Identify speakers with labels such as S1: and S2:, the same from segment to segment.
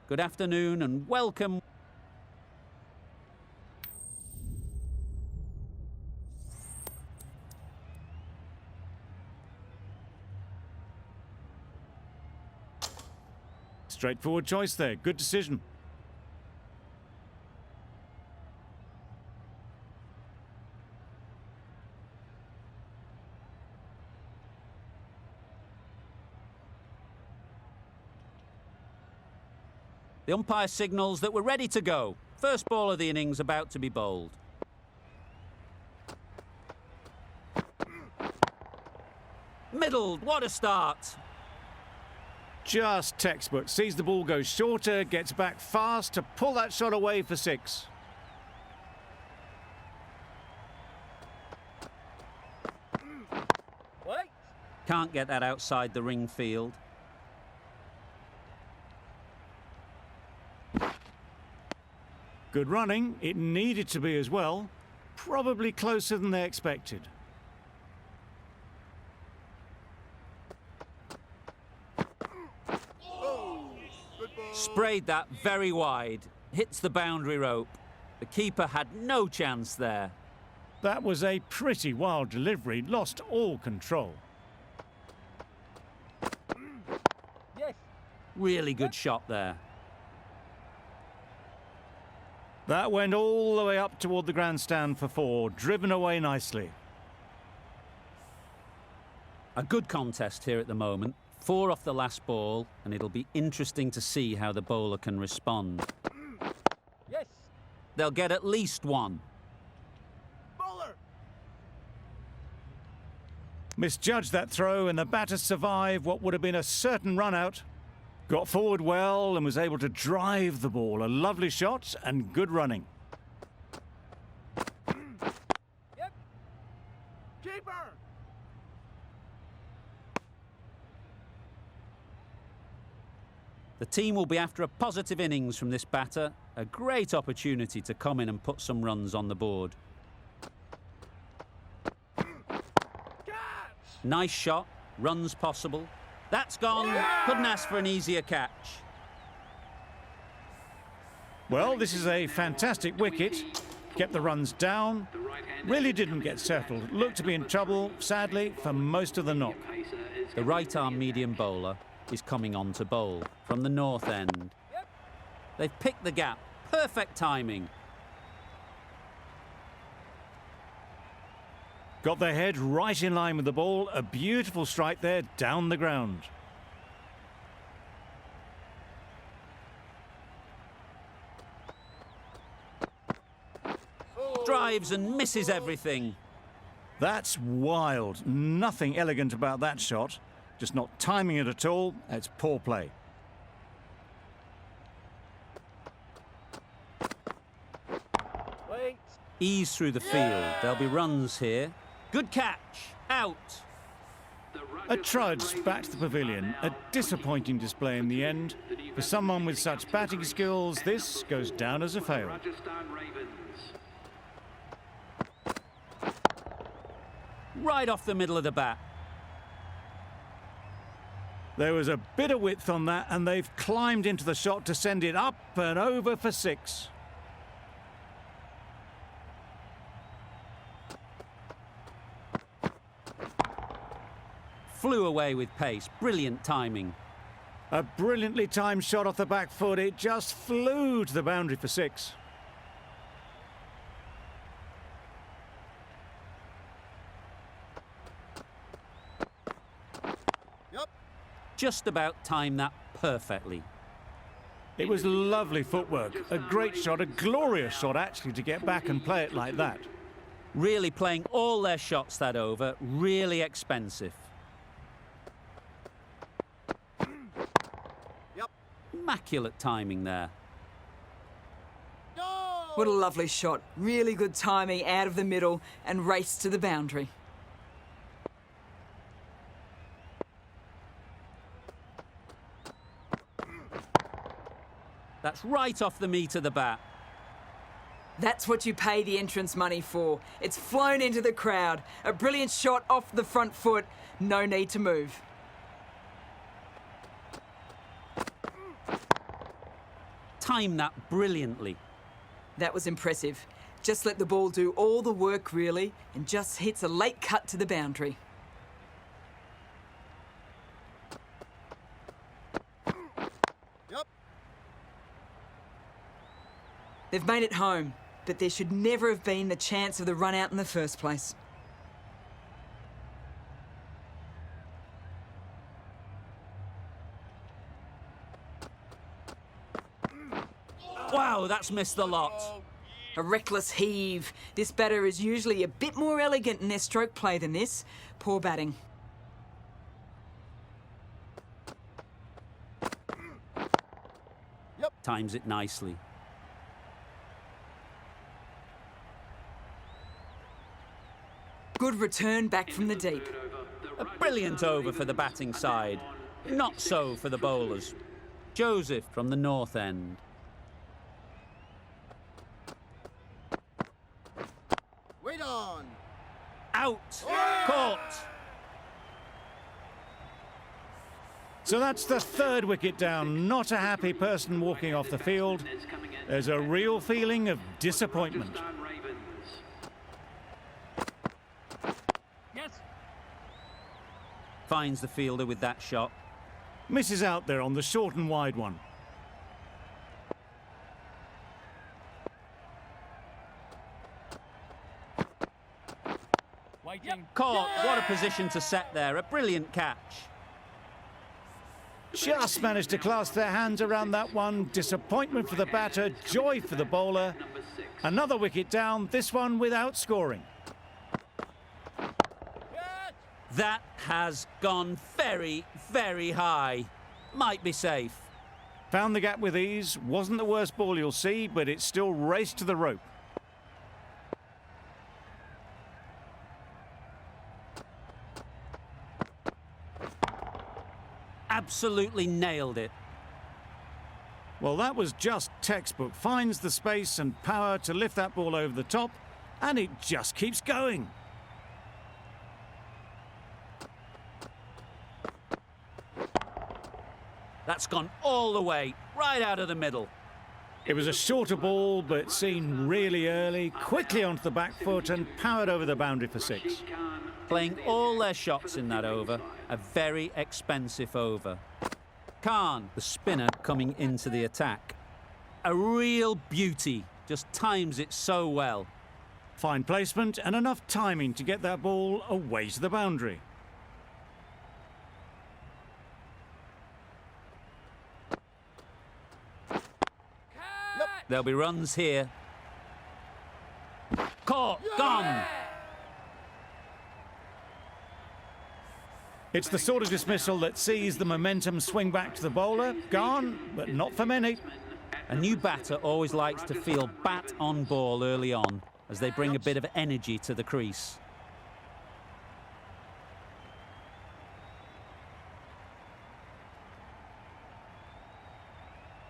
S1: Good afternoon and welcome.
S2: Straightforward choice there. Good decision.
S1: The umpire signals that we're ready to go. First ball of the innings about to be bowled. Middled, what a start.
S2: Just textbook. Sees the ball go shorter, gets back fast to pull that shot away for 6.
S1: Wait. Can't get that outside the ring field.
S2: Good running. It needed to be as well. Probably closer than they expected.
S1: Sprayed that very wide. Hits the boundary rope. The keeper had no chance there.
S2: That was a pretty wild delivery. Lost all control.
S1: Yes. Really good shot there.
S2: That went all the way up toward the grandstand for 4. Driven away nicely.
S1: A good contest here at the moment. 4 off the last ball, and it'll be interesting to see how the bowler can respond. Yes. They'll get at least 1. Bowler.
S2: Misjudged that throw, and the batter survived what would have been a certain run out. Got forward well and was able to drive the ball. A lovely shot and good running.
S1: Yep. Keeper. The team will be after a positive innings from this batter. A great opportunity to come in and put some runs on the board. Nice shot. Runs possible. That's gone. Yeah! Couldn't ask for an easier catch.
S2: Well, this is a fantastic wicket. Kept the runs down. Really didn't get settled. Looked to be in trouble, sadly, for most of the knock.
S1: The right-arm medium bowler is coming on to bowl from the north end. They've picked the gap. Perfect timing.
S2: Got their head right in line with the ball. A beautiful strike there down the ground.
S1: Drives and misses everything.
S2: That's wild. Nothing elegant about that shot. Just not timing it at all. It's poor play.
S1: Wait. Ease through the field. There'll be runs here. Good catch. Out.
S2: A trudge back to the pavilion. A disappointing display in the end. For someone with such batting skills, this goes down as a fail.
S1: Right off the middle of the bat.
S2: There was a bit of width on that, and they've climbed into the shot to send it up and over for 6.
S1: Flew away with pace. Brilliant timing.
S2: A brilliantly timed shot off the back foot. It just flew to the boundary for 6.
S1: Yep. Just about timed that perfectly.
S2: It was lovely footwork. A great shot, a glorious shot actually, to get back and play it like that.
S1: Really playing all their shots that over. Really expensive. Immaculate timing there.
S3: What a lovely shot. Really good timing out of the middle and race to the boundary.
S1: That's right off the meat of the bat.
S3: That's what you pay the entrance money for. It's flown into the crowd. A brilliant shot off the front foot. No need to move.
S1: timed that brilliantly.
S3: That was impressive. Just let the ball do all the work, really, and just hits a late cut to the boundary.
S4: Yep.
S3: They've made it home, but there should never have been the chance of the run out in the first place.
S1: Wow, that's missed the lot.
S3: A reckless heave. This batter is usually a bit more elegant in their stroke play than this. Poor batting.
S4: Yep.
S1: Times it nicely.
S3: Good return back from the deep.
S1: A brilliant over for the batting side. Not so for the bowlers. Joseph from the north end.
S4: Wait on.
S1: Out. Caught.
S2: So that's the third wicket down. Not a happy person walking off the field. There's a real feeling of disappointment.
S1: Finds the fielder with that shot.
S2: Misses out there on the short and wide one.
S1: Caught. What a position to set there. A brilliant catch.
S2: Just managed to clasp their hands around that one. Disappointment for the batter, joy for the bowler. Another wicket down, this one without scoring.
S1: That has gone very, very high. Might be safe.
S2: Found the gap with ease. Wasn't the worst ball you'll see, but it still raced to the rope.
S1: Absolutely nailed it.
S2: Well, that was just textbook. Finds the space and power to lift that ball over the top, and it just keeps going.
S1: That's gone all the way, right out of the middle.
S2: It was a shorter ball, but seen really early, quickly onto the back foot and powered over the boundary for six.
S1: Playing all their shots in that over. A very expensive over. Khan, the spinner, coming into the attack. A real beauty. Just times it so well.
S2: Fine placement and enough timing to get that ball away to the boundary.
S1: There'll be runs here. Caught. Gone.
S2: It's the sort of dismissal that sees the momentum swing back to the bowler. Gone, but not for many.
S1: A new batter always likes to feel bat on ball early on as they bring a bit of energy to the crease.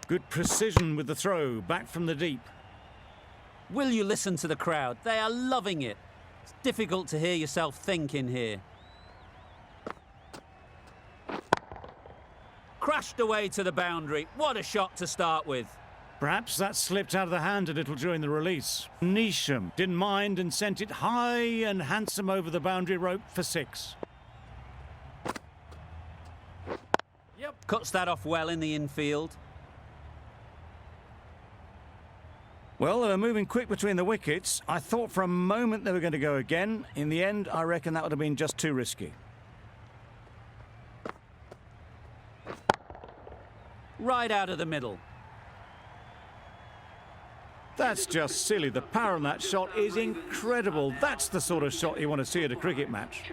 S2: Good precision with the throw, back from the deep.
S1: Will you listen to the crowd? They are loving it. It's difficult to hear yourself think in here. Crashed away to the boundary. What a shot to start with.
S2: Perhaps that slipped out of the hand a little during the release. Neesham didn't mind and sent it high and handsome over the boundary rope for six.
S1: Cuts that off well in the infield.
S2: Well, they were moving quick between the wickets. I thought for a moment they were going to go again. In the end, I reckon that would have been just too risky.
S1: Right out of the middle.
S2: That's just silly. The power on that shot is incredible. That's the sort of shot you want to see at a cricket match.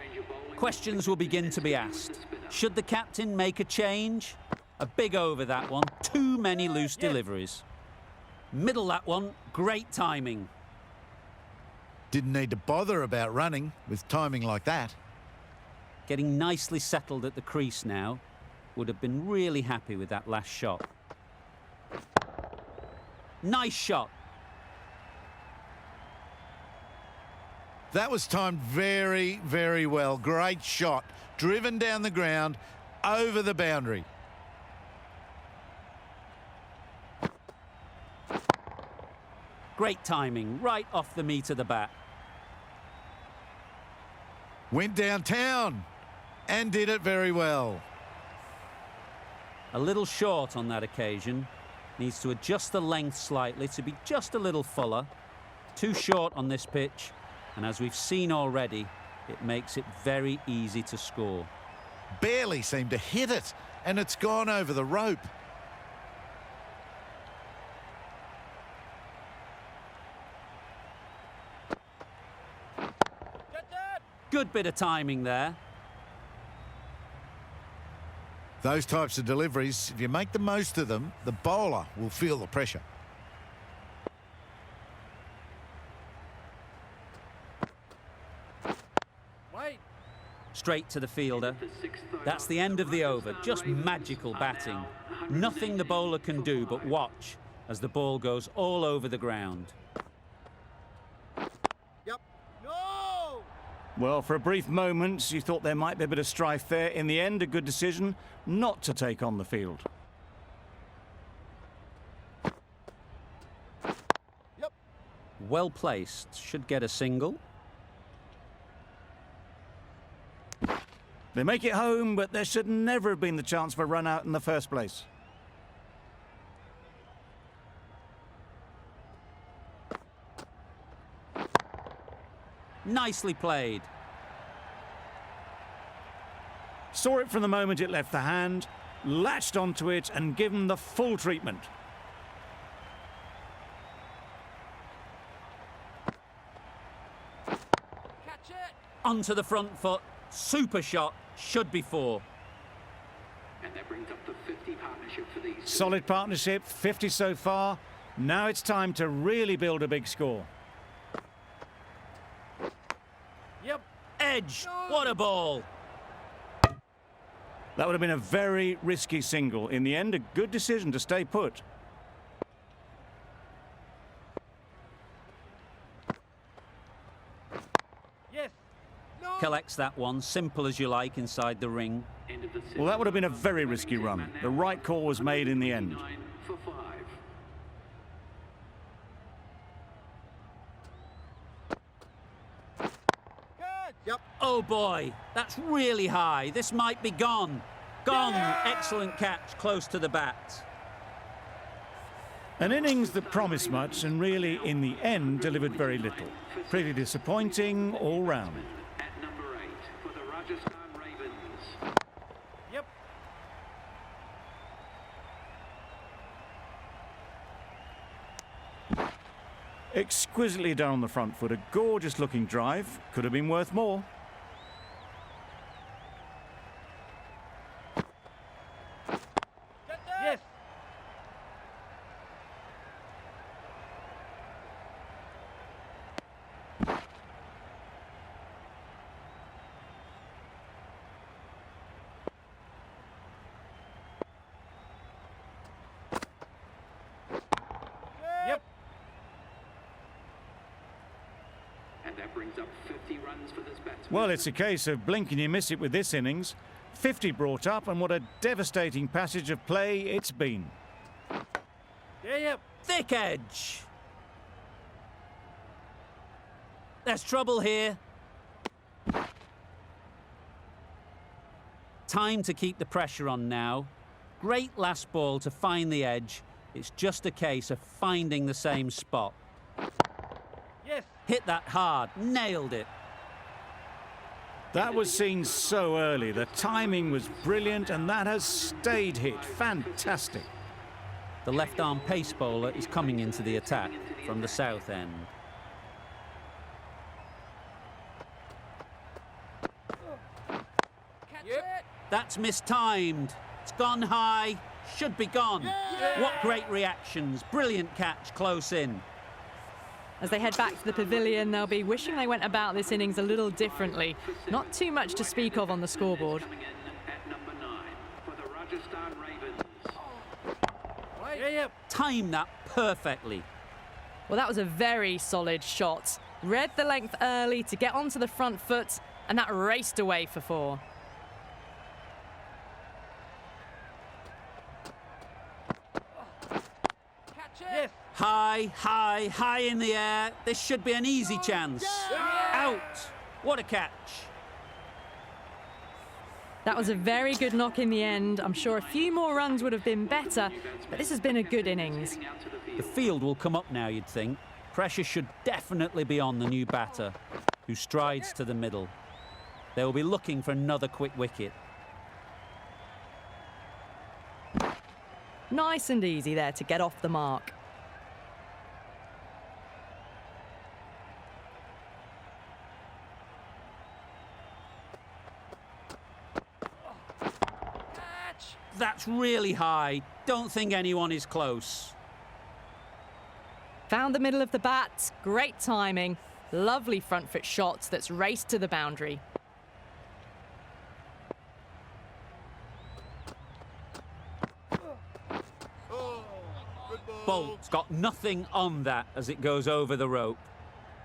S1: Questions will begin to be asked. Should the captain make a change? A big over that one. Too many loose deliveries. Middle that one. Great timing.
S5: Didn't need to bother about running with timing like that.
S1: Getting nicely settled at the crease now. Would have been really happy with that last shot. Nice shot.
S5: That was timed very, very well. Great shot. Driven down the ground, over the boundary.
S1: Great timing, right off the meat of the bat.
S5: Went downtown and did it very well.
S1: A little short on that occasion. Needs to adjust the length slightly to be just a little fuller. Too short on this pitch, and as we've seen already, it makes it very easy to score.
S5: Barely seemed to hit it, and it's gone over the rope.
S1: Good bit of timing there.
S5: Those types of deliveries, if you make the most of them, the bowler will feel the pressure.
S1: Straight to the fielder. That's the end of the over. Just magical batting. Nothing the bowler can do but watch as the ball goes all over the ground.
S4: Yep. No!
S2: Well, for a brief moment, you thought there might be a bit of strife there. In the end, a good decision not to take on the field.
S4: Yep.
S1: Well placed. Should get a single.
S2: They make it home, but there should never have been the chance for a run out in the first place.
S1: Nicely played.
S2: Saw it from the moment it left the hand, latched onto it and given the full treatment.
S3: Catch it!
S1: Onto the front foot. Super shot. Should be 4.
S6: And that brings up the 50 partnership for these.
S2: Solid partnership, 50 so far. Now it's time to really build a big score.
S3: Yep.
S1: Edge. What a ball.
S2: That would have been a very risky single. In the end, a good decision to stay put.
S3: Yes.
S1: Collects that one. Simple as you like inside the ring.
S2: Well, that would have been a very risky run. The right call was made in the end.
S6: For 5.
S4: Good. Yep.
S1: Oh boy, that's really high. This might be gone. Gone. Excellent catch, close to the bat.
S2: An innings that promised much and really, in the end, delivered very little. Pretty disappointing all round.
S6: At number 8 for the Rajasthan Ravens.
S3: Yep.
S2: Exquisitely done on the front foot. A gorgeous looking drive. Could have been worth more.
S3: Yes. Yep.
S6: And that brings up 50 runs for this batsman.
S2: Well, it's a case of blink and you miss it with this innings. 50 brought up, and what a devastating passage of play it's been.
S3: Yep.
S1: Thick edge. There's trouble here. Time to keep the pressure on now. Great last ball to find the edge. It's just a case of finding the same spot.
S3: Yes.
S1: Hit that hard. Nailed it.
S2: That was seen so early. The timing was brilliant, and that has stayed hit. Fantastic.
S1: The left-arm pace bowler is coming into the attack from the south end.
S3: Catch it.
S1: That's mistimed. It's gone high. Should be gone. What great reactions. Brilliant catch close in.
S7: As they head back to the pavilion, they'll be wishing they went about this innings a little differently. Not too much to speak of on the scoreboard.
S6: Coming in at number 9 for the Rajasthan Ravens.
S3: Yep.
S1: Time that perfectly.
S7: Well, that was a very solid shot. Read the length early to get onto the front foot, and that raced away for 4.
S3: Catch it. Yes.
S1: High, high, high in the air. This should be an easy chance. Out. What a catch.
S7: That was a very good knock in the end. I'm sure a few more runs would have been better, but this has been a good innings.
S1: The field will come up now, you'd think. Pressure should definitely be on the new batter, who strides to the middle. They will be looking for another quick wicket.
S7: Nice and easy there to get off the mark.
S1: That's really high. Don't think anyone is close.
S7: Found the middle of the bat. Great timing. Lovely front foot shot that's raced to the boundary.
S1: Bolt's got nothing on that as it goes over the rope.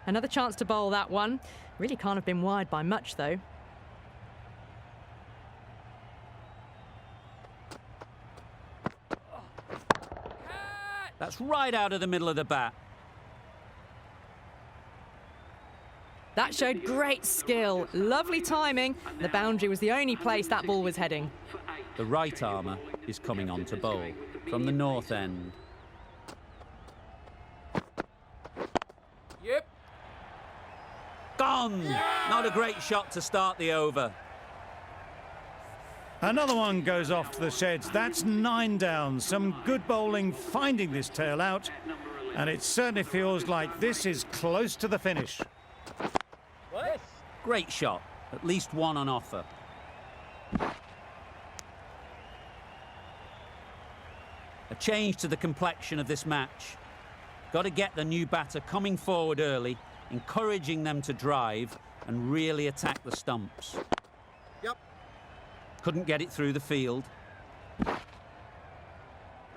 S7: Another chance to bowl that one. Really can't have been wide by much, though.
S1: That's right out of the middle of the bat.
S7: That showed great skill. Lovely timing. The boundary was the only place that ball was heading.
S1: The right armour is coming on to bowl from the north end.
S4: Yep.
S1: Gone! Not a great shot to start the over.
S2: Another one goes off to the sheds. That's 9 down. Some good bowling finding this tail out. And it certainly feels like this is close to the finish.
S4: Yes.
S1: Great shot. At least one on offer. A change to the complexion of this match. Got to get the new batter coming forward early, encouraging them to drive and really attack the stumps.
S4: Yep.
S1: Couldn't get it through the field.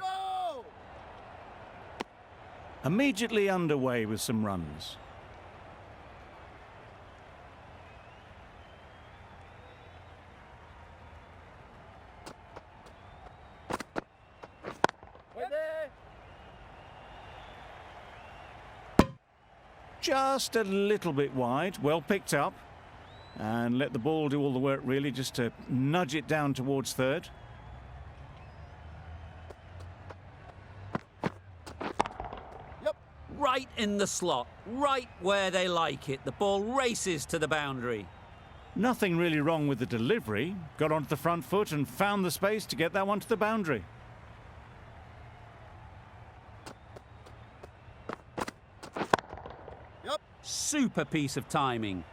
S4: No!
S2: Immediately underway with some runs.
S4: We're there.
S2: Just a little bit wide. Well picked up. And let the ball do all the work, really, just to nudge it down towards third.
S4: Yep.
S1: Right in the slot, right where they like it. The ball races to the boundary.
S2: Nothing really wrong with the delivery. Got onto the front foot and found the space to get that one to the boundary.
S4: Yep.
S1: Super piece of timing.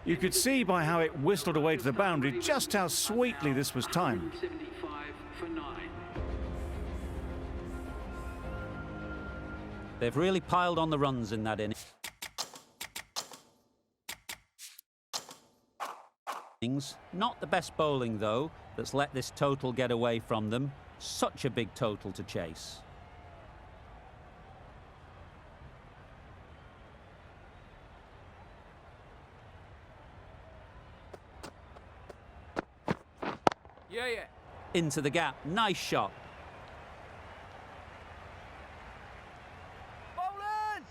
S2: You could see by how it whistled away to the boundary just how sweetly this was timed.
S6: 175 for 9.
S1: They've really piled on the runs in that innings. Not the best bowling, though, that's let this total get away from them. Such a big total to chase.
S4: Yeah.
S1: Into the gap. Nice shot.
S4: Bowlers!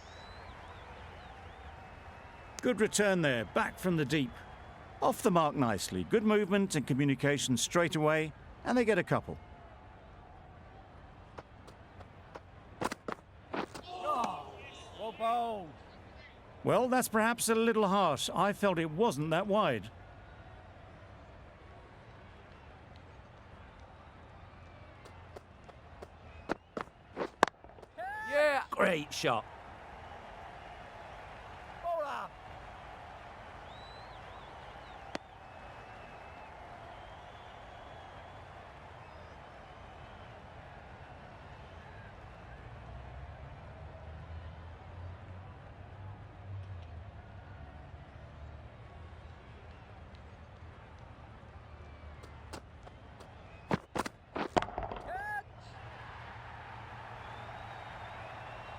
S2: Good return there, back from the deep. Off the mark nicely. Good movement and communication straight away, and they get a couple.
S4: Well bowled.
S2: Well, that's perhaps a little harsh. I felt it wasn't that wide.
S4: Yeah.
S1: Great shot.
S4: Bowler.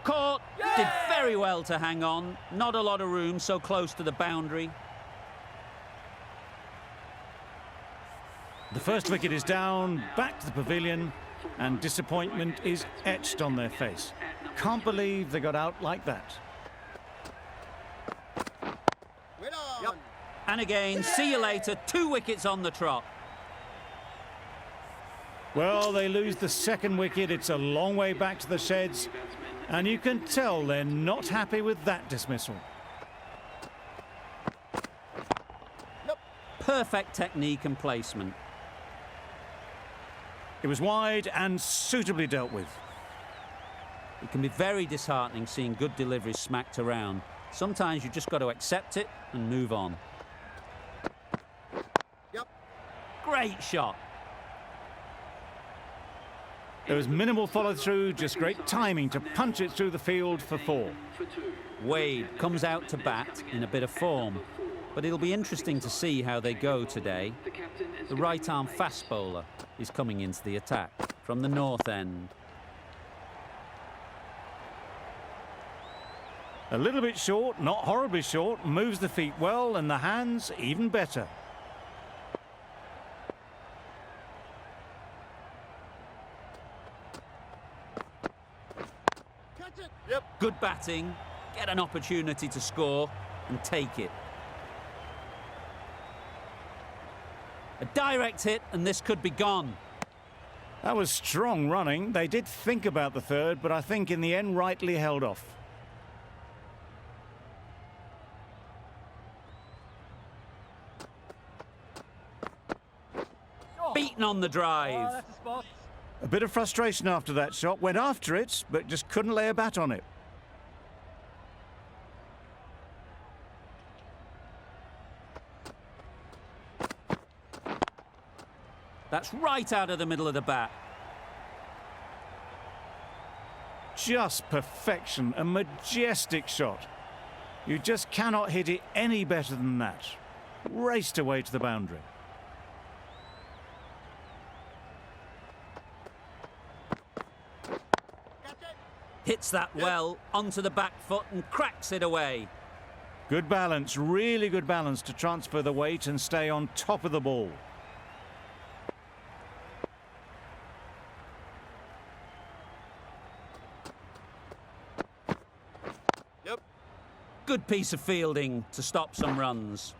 S1: Caught. Did very well to hang on. Not a lot of room, so close to the boundary.
S2: The first wicket is down, back to the pavilion, and disappointment is etched on their face. Can't believe they got out like that.
S4: Yep.
S1: And again, see you later, 2 wickets on the trot.
S2: Well, they lose the second wicket. It's a long way back to the sheds, and you can tell they're not happy with that dismissal.
S1: Perfect technique and placement.
S2: It was wide and suitably dealt with.
S1: It can be very disheartening seeing good deliveries smacked around. Sometimes you just got to accept it and move on.
S4: Yep.
S1: Great shot.
S2: There was minimal follow-through, just great timing to punch it through the field for 4.
S1: Wade comes out to bat in a bit of form, but it'll be interesting to see how they go today. The right-arm fast bowler is coming into the attack from the north end.
S2: A little bit short, not horribly short, moves the feet well, and the hands even better.
S4: Catch it. Yep.
S1: Good batting, get an opportunity to score and take it. A direct hit and this could be gone.
S2: That was strong running. They did think about the third, but I think in the end rightly held off.
S1: Beaten on the
S4: Oh,
S1: drive.
S4: that's the spot.
S2: A bit of frustration after that shot. Went after it, but just couldn't lay a bat on it.
S1: That's right out of the middle of the bat.
S2: Just perfection, a majestic shot. You just cannot hit it any better than that. Raced away to the boundary.
S1: Hits that well onto the back foot and cracks it away.
S2: Good balance, really good balance to transfer the weight and stay on top of the ball.
S4: Yep.
S1: Good piece of fielding to stop some runs.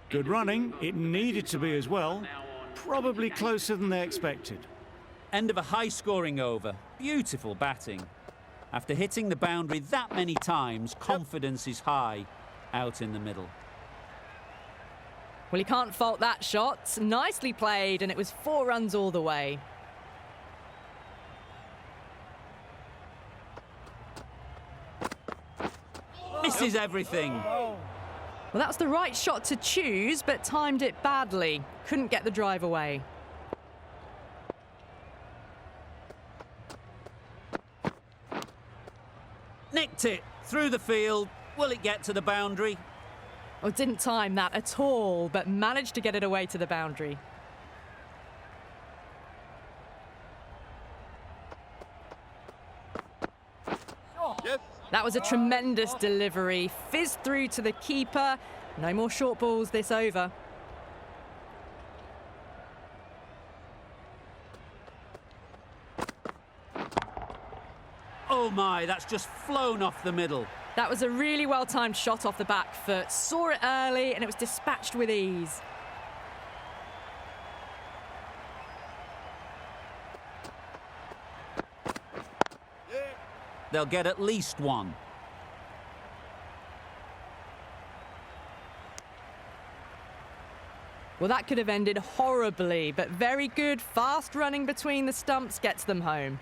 S2: Good running, it needed to be as well. Probably closer than they expected.
S1: End of a high-scoring over. Beautiful batting. After hitting the boundary that many times, confidence is high out in the middle.
S7: Well, you can't fault that shot. Nicely played, and it was 4 runs all the way.
S1: Misses everything.
S4: Oh.
S7: Well, that's the right shot to choose, but timed it badly. Couldn't get the drive away.
S1: Nicked it through the field. Will it get to the boundary?
S7: Oh, didn't time that at all, but managed to get it away to the boundary.
S4: Yes.
S7: That was a tremendous delivery. Fizzed through to the keeper. No more short balls this over.
S1: Oh my, that's just flown off the middle.
S7: That was a really well-timed shot off the back foot. Saw it early and it was dispatched with ease.
S1: They'll get at least 1.
S7: Well, that could have ended horribly, but very good, fast running between the stumps gets them home.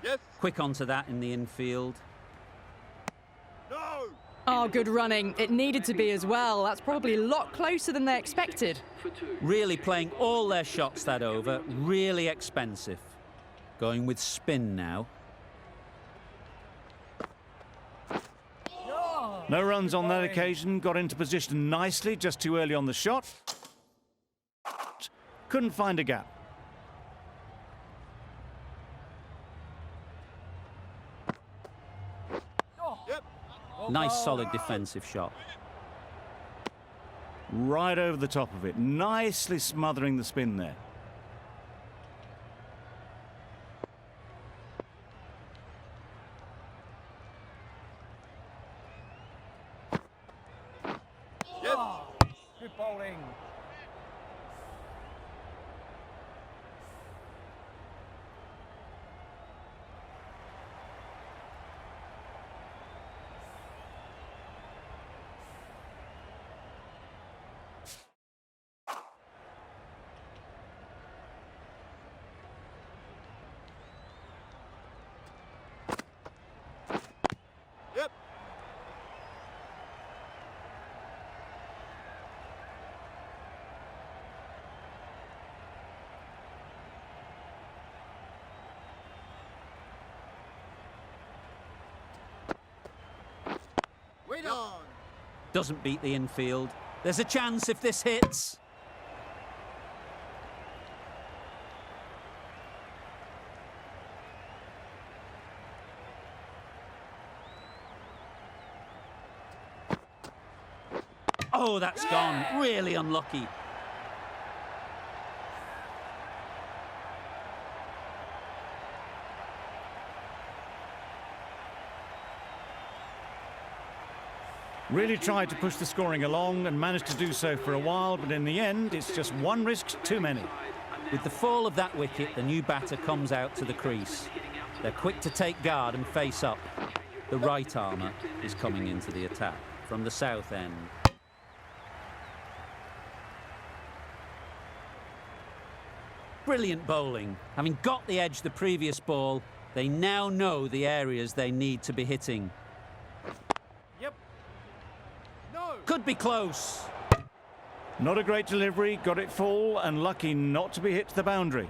S4: Yes.
S1: Quick onto that in the infield.
S4: No.
S7: Oh, good running. It needed to be as well. That's probably a lot closer than they expected.
S1: Really playing all their shots that over. Really expensive. Going with spin now.
S2: No runs on that occasion, got into position nicely, just too early on the shot. Couldn't find a gap.
S4: Yep.
S1: Nice solid defensive shot.
S2: Right over the top of it, nicely smothering the spin there.
S4: Yes.
S2: Good bowling.
S4: Yep. Wait on.
S1: Doesn't beat the infield. There's a chance if this hits. Oh, that's gone. Really unlucky.
S2: Really tried to push the scoring along and managed to do so for a while, but in the end, it's just one risk too many.
S1: With the fall of that wicket, the new batter comes out to the crease. They're quick to take guard and face up. The right armour is coming into the attack from the south end. Brilliant bowling. Having got the edge the previous ball, they now know the areas they need to be hitting.
S4: Yep. No.
S1: Could be close.
S2: Not a great delivery, got it full and lucky not to be hit to the boundary.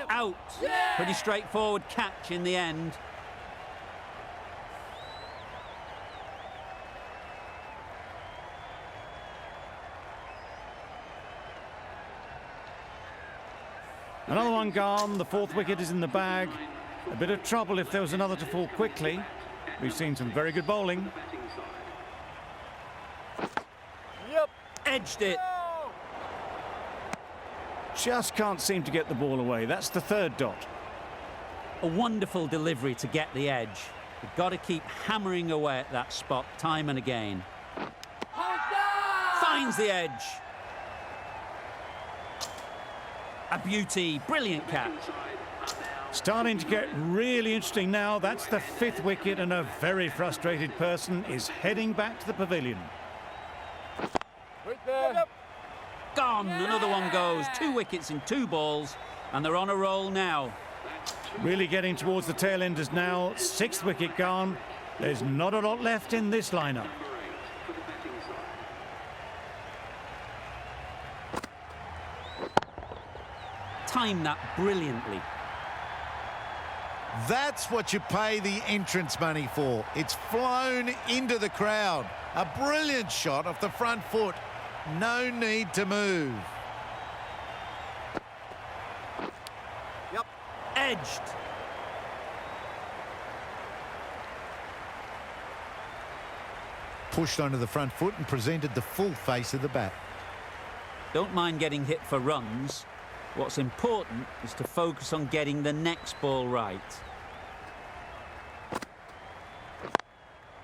S1: Out. Pretty straightforward catch in the end.
S2: Another one gone, the fourth wicket is in the bag. A bit of trouble if there was another to fall quickly. We've seen some very good bowling.
S4: Yep.
S1: Edged it.
S2: Just can't seem to get the ball away. That's the third dot.
S1: A wonderful delivery to get the edge. You've got to keep hammering away at that spot time and again. Finds the edge. A beauty, brilliant catch.
S2: Starting to get really interesting now. That's the fifth wicket and a very frustrated person is heading back to the pavilion.
S4: Right there. Yep.
S1: Gone, another one goes. 2 wickets in 2 balls, and they're on a roll now.
S2: Really getting towards the tail enders now. 6th wicket gone. There's not a lot left in this lineup.
S1: Timed that brilliantly.
S5: That's what you pay the entrance money for. It's flown into the crowd. A brilliant shot off the front foot. No need to move.
S4: Yep.
S1: Edged.
S5: Pushed onto the front foot and presented the full face of the bat.
S1: Don't mind getting hit for runs. What's important is to focus on getting the next ball right.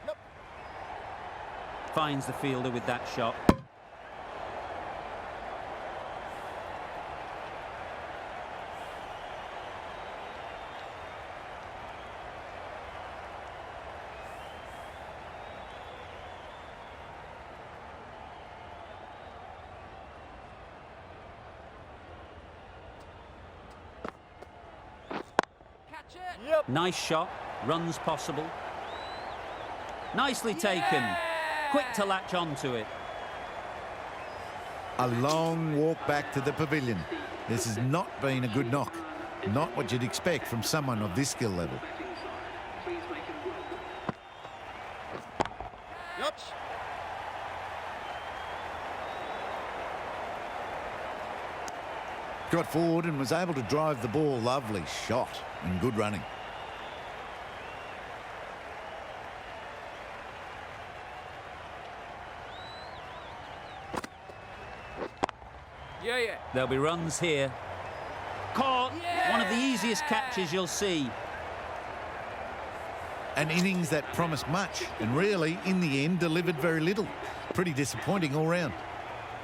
S4: Yep.
S1: Finds the fielder with that shot.
S4: Yep.
S1: Nice shot, runs possible. Nicely taken. Quick to latch onto it.
S5: A long walk back to the pavilion. This has not been a good knock. Not what you'd expect from someone of this skill level.
S4: Yep.
S5: Got forward and was able to drive the ball. Lovely shot and good running.
S1: There'll be runs here. Caught! One of the easiest catches you'll see.
S5: An innings that promised much and really, in the end, delivered very little. Pretty disappointing all round.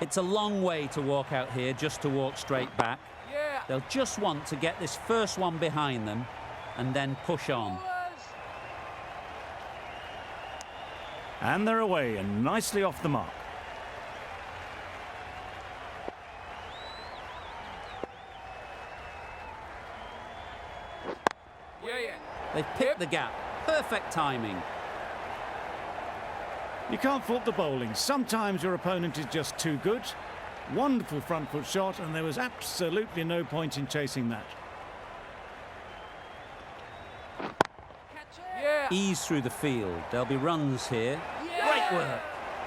S1: It's a long way to walk out here just to walk straight back. They'll just want to get this first one behind them and then push on.
S2: And they're away and nicely off the mark.
S1: They've picked the gap. Perfect timing.
S2: You can't fault the bowling. Sometimes your opponent is just too good. Wonderful front foot shot, and there was absolutely no point in chasing that.
S1: Ease through the field. There'll be runs here. Great work.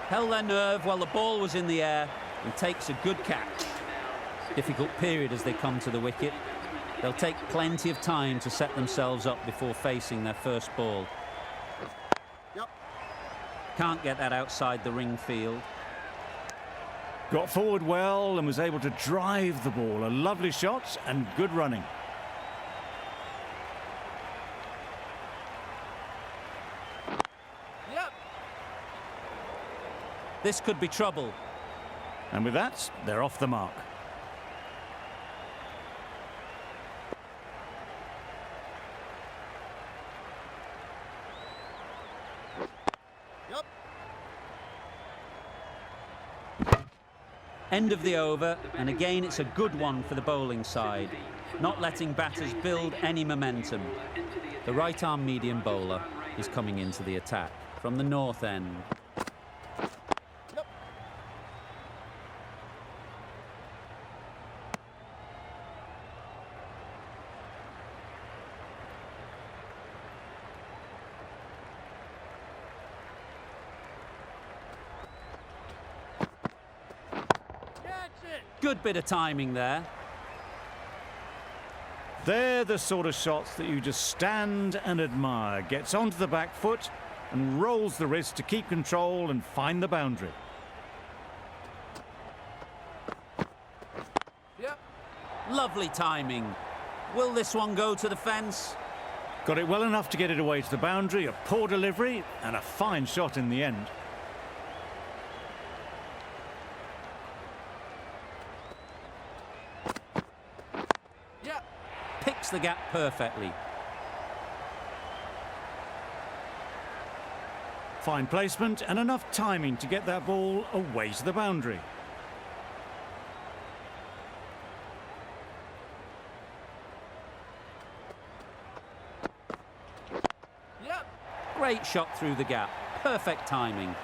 S1: Held their nerve while the ball was in the air and takes a good catch. Difficult period as they come to the wicket. They'll take plenty of time to set themselves up before facing their first ball. Can't get that outside the ring field.
S2: Got forward well and was able to drive the ball. A lovely shot and good running.
S1: This could be trouble.
S2: And with that, they're off the mark.
S1: End of the over, and again it's a good one for the bowling side, not letting batters build any momentum. The right-arm medium bowler is coming into the attack from the north end. Good bit of timing there.
S2: They're the sort of shots that you just stand and admire. Gets onto the back foot and rolls the wrist to keep control and find the boundary.
S1: Lovely timing. Will this one go to the fence?
S2: Got it well enough to get it away to the boundary. A poor delivery and a fine shot in the end.
S1: Picks the gap perfectly.
S2: Fine placement and enough timing to get that ball away to the boundary.
S1: Great shot through the gap. Perfect timing.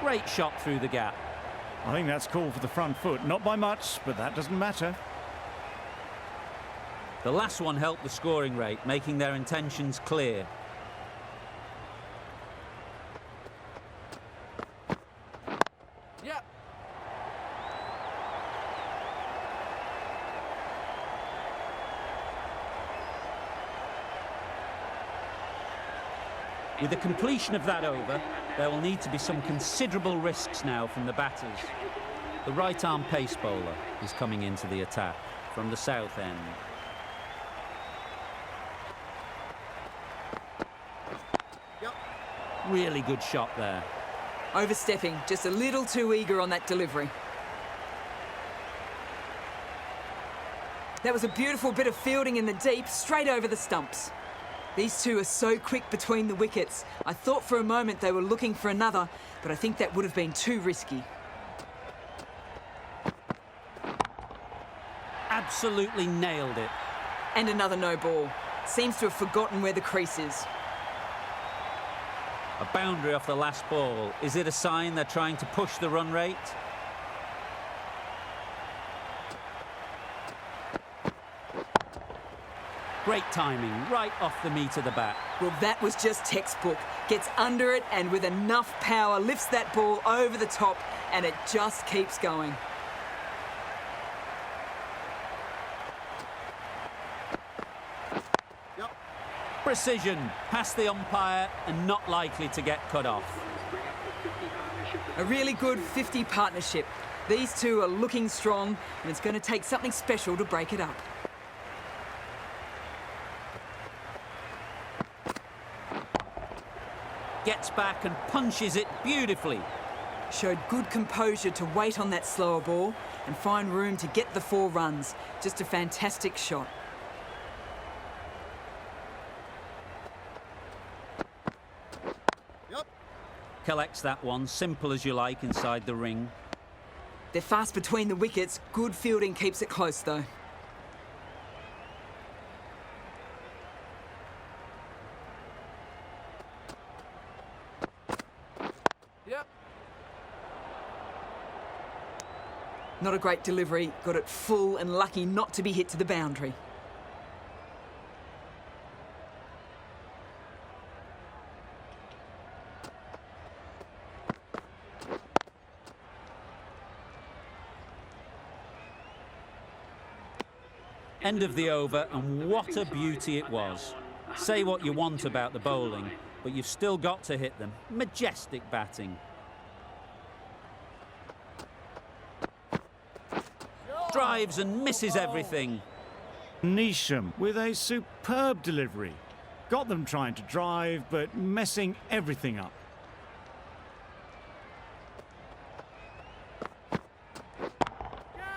S1: Great shot through the gap.
S2: I think that's called for the front foot. Not by much, but that doesn't matter.
S1: The last one helped the scoring rate, making their intentions clear. With the completion of that over, there will need to be some considerable risks now from the batters. The right-arm pace bowler is coming into the attack from the south end. Really good shot there.
S3: Overstepping, just a little too eager on that delivery. That was a beautiful bit of fielding in the deep, straight over the stumps. These two are so quick between the wickets. I thought for a moment they were looking for another, but I think that would have been too risky.
S1: Absolutely nailed it.
S3: And another no ball. Seems to have forgotten where the crease is.
S1: A boundary off the last ball. Is it a sign they're trying to push the run rate? Great timing, right off the meat of the bat.
S3: Well, that was just textbook. Gets under it and with enough power lifts that ball over the top and it just keeps going.
S4: Yep.
S1: Precision, past the umpire and not likely to get cut off.
S3: A really good 50 partnership. These two are looking strong and it's going to take something special to break it up.
S1: Gets back and punches it beautifully.
S3: Showed good composure to wait on that slower ball and find room to get the 4 runs. Just a fantastic shot.
S4: Yep.
S1: Collects that one, simple as you like, inside the ring.
S3: They're fast between the wickets. Good fielding keeps it close though.
S4: Yep.
S3: Not a great delivery. Got it full and lucky not to be hit to the boundary.
S1: End of the over, and what a beauty it was. Say what you want about the bowling, but you've still got to hit them. Majestic batting. Drives and misses everything.
S2: Neesham with a superb delivery. Got them trying to drive, but messing everything up.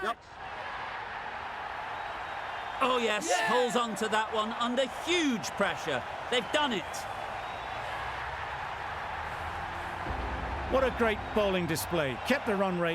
S4: Yep.
S1: Oh yes, holds on to that one under huge pressure. They've done it.
S2: What a great bowling display. Kept the run rate